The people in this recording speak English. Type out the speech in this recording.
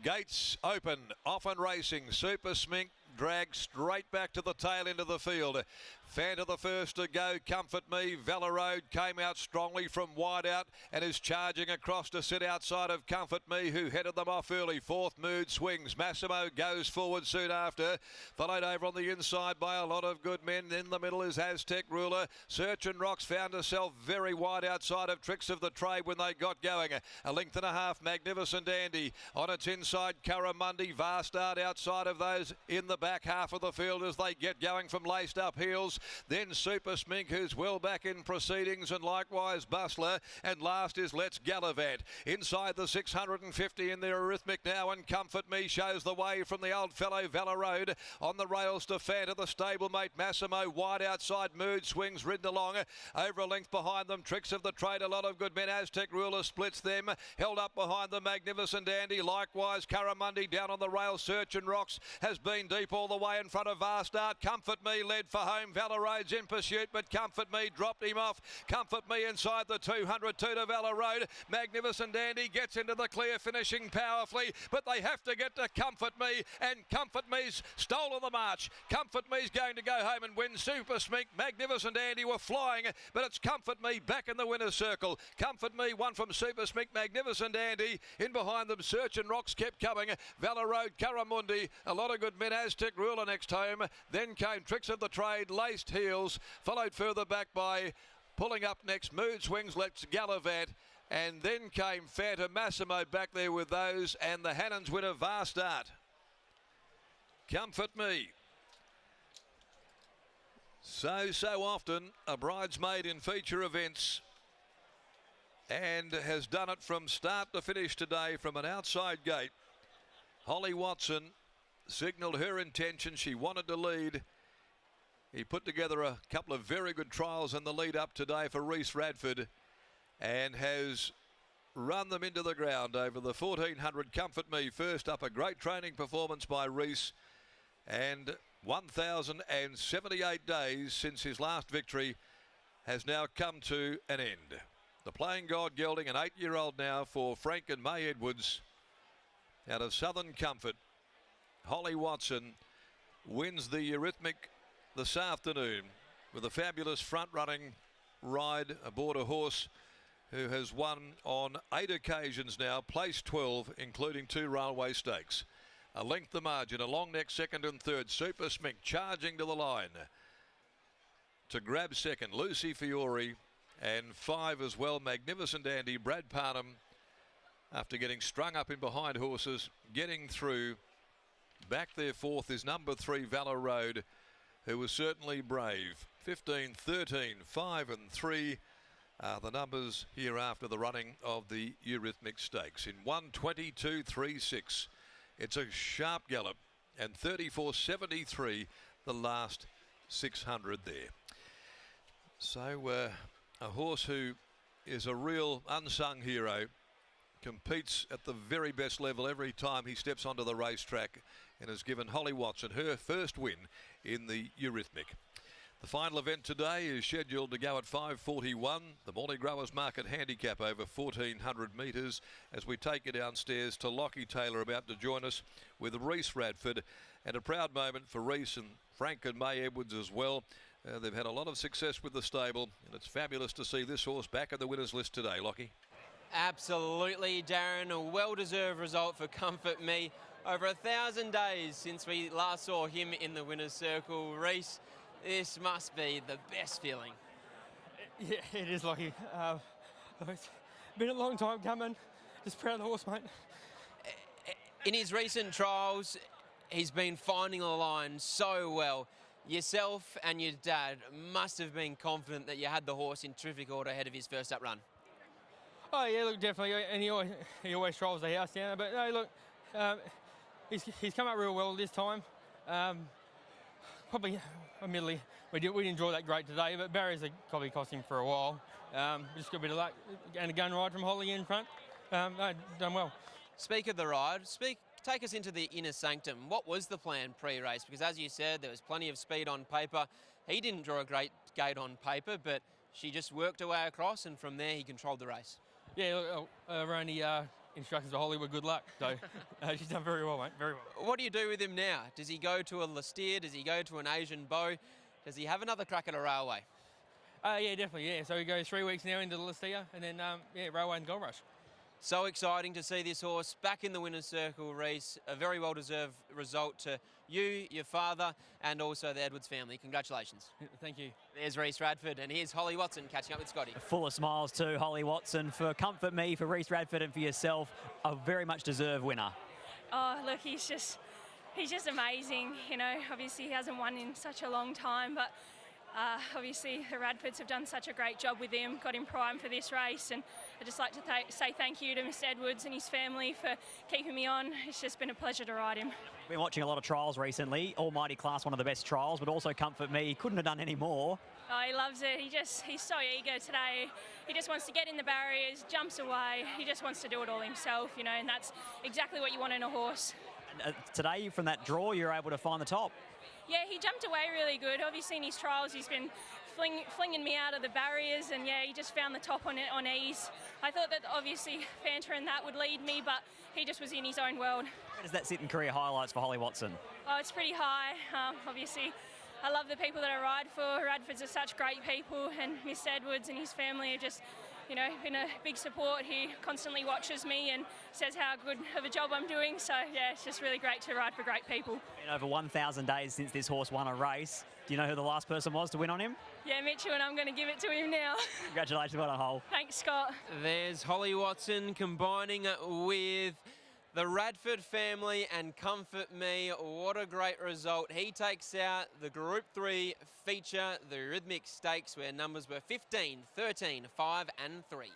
Gates open, off and racing. Super Smink dragged straight back to the tail end of the field. Fanta the first to go. Comfort Me. Valor Road came out strongly from wide out and is charging across to sit outside of Comfort Me, who headed them off early. Fourth, Mood Swings. Massimo goes forward soon after, followed over on the inside by a lot of good men. In the middle is Aztec Ruler. Search and Rocks found herself very wide outside of Tricks of the Trade when they got going. A length and a half, Magnificent Andy. On its inside, Curramundi. Vastard outside of those in the back half of the field as they get going from laced up heels. Then Super Smink, who's well back in proceedings, and likewise Bustler. And last is Let's Gallivant. Inside the 650 in their Arrhythmic now, and Comfort Me shows the way from the old fellow Valor Road. On the rails to Fanta, the stablemate Massimo, wide outside. Mood Swings ridden along over a length behind them. Tricks of the Trade, a lot of good men. Aztec Ruler splits them, held up behind the Magnificent Andy. Likewise Curramundi down on the rail. Search and Rocks has been deep all the way in front of Vastard. Comfort Me led for home. Valor Road's in pursuit, but Comfort Me dropped him off. Comfort Me inside the 200, two to Valor Road. Magnificent Andy gets into the clear, finishing powerfully, but they have to get to Comfort Me, and Comfort Me's stolen the march. Comfort Me's going to go home and win. Super Smink, Magnificent Andy were flying, but it's Comfort Me back in the winner's circle. Comfort Me won from Super Smink, Magnificent Andy. In behind them, Search and Rocks kept coming. Valor Road, Curramundi, a lot of good men. Aztec Ruler next home. Then came Tricks of the Trade, Laced Heels, followed further back by pulling up next Mood Swings, Let's Gallivant, and then came Fanta. Massimo back there with those, and the Hannon's winner Vastard. Comfort Me. So often a bridesmaid in feature events, and has done it from start to finish today from an outside gate. Holly Watson signalled her intention. She wanted to lead. He put together a couple of very good trials in the lead up today for Rees Radford, and has run them into the ground over the 1400. Comfort Me first up, a great training performance by Rees, and 1,078 days since his last victory has now come to an end. The Playing God gelding, an 8-year-old now for Frank and May Edwards out of Southern Comfort. Holly Watson wins the Arrhythmic this afternoon with a fabulous front-running ride aboard a horse who has won on 8 occasions now, placed 12, including 2 railway stakes. A length the margin, a long neck second and third. Super Smink charging to the line to grab second. Lucy Fiore, and 5 as well, Magnificent Andy. Brad Parnham, after getting strung up in behind horses, getting through. Back there fourth is number 3 Valor Road, who was certainly brave. 15, 13, 5 and 3 are the numbers here after the running of the Arrhythmic Stakes. In 1:22.36, it's a sharp gallop, and 34.73 the last 600 there. So a horse who is a real unsung hero, competes at the very best level every time he steps onto the racetrack, and has given Holly Watson her first win in the Arrhythmic. The final event today is scheduled to go at 5:41. The Morley Growers Market Handicap over 1,400 metres, as we take you downstairs to Lockie Taylor, about to join us with Rees Radford, and a proud moment for Rees and Frank and May Edwards as well. They've had a lot of success with the stable, and it's fabulous to see this horse back in the winners list today, Lockie. Absolutely, Darren. A well-deserved result for Comfort Me. Over 1,000 days since we last saw him in the winner's circle. Rees, this must be the best feeling. Yeah, it is, Lockie. It's been a long time coming. Just proud of the horse, mate. In his recent trials, he's been finding the line so well. Yourself and your dad must have been confident that you had the horse in terrific order ahead of his first up run. Oh yeah, look, definitely, and he always trials the house down. But no, look, he's come up real well this time. Probably, admittedly, we didn't enjoy that great today, but barriers are probably cost him for a while. Just got a bit of luck and a gun ride from Holly in front. No, done well. Speak of the ride. Take us into the inner sanctum. What was the plan pre-race? Because as you said, there was plenty of speed on paper. He didn't draw a great gate on paper, but she just worked her way across, and from there he controlled the race. Yeah, we're only instructions to Holly were good luck. So she's done very well, mate, very well. What do you do with him now? Does he go to a Listeer? Does he go to an Asian Bow? Does he have another crack at a Railway? Yeah, definitely, yeah. So he goes 3 weeks now into the Listeer, and then, Railway and Gold Rush. So exciting to see this horse back in the winner's circle, Rees. A very well-deserved result to you, your father, and also the Edwards family. Congratulations. Thank you. There's Rees Radford, and here's Holly Watson catching up with Scotty. Full of smiles too, Holly Watson, for Comfort Me, for Rees Radford, and for yourself. A very much deserved winner. Oh, look, he's just amazing. You know, obviously he hasn't won in such a long time, but obviously the Radfords have done such a great job with him, got him primed for this race, and I'd just like to say thank you to Mr. Edwards and his family for keeping me on. It's just been a pleasure to ride him. Been watching a lot of trials recently. Almighty Class, one of the best trials, but also Comfort Me. Couldn't have done any more. Oh, he loves it. He's so eager today. He just wants to get in the barriers, jumps away. He just wants to do it all himself, you know, and that's exactly what you want in a horse. And, today, from that draw, you're able to find the top. Yeah, he jumped away really good. Obviously in his trials he's been flinging me out of the barriers, and yeah, he just found the top on ease. I thought that obviously Fanta and that would lead me, but he just was in his own world. Where does that sit in career highlights for Holly Watson? Oh, it's pretty high. Obviously I love the people that I ride for. Radfords are such great people, and Mr. Edwards and his family are just, you know, been a big support. He constantly watches me and says how good of a job I'm doing. So yeah, it's just really great to ride for great people. Been over 1,000 days since this horse won a race. Do you know who the last person was to win on him? Yeah, Mitchell, and I'm going to give it to him now. Congratulations, well done, Hol. Thanks, Scott. There's Holly Watson combining with the Radford family and Comfort Me. What a great result. He takes out the Group 3 feature, the Rhythmic Stakes, where numbers were 15, 13, 5 and 3.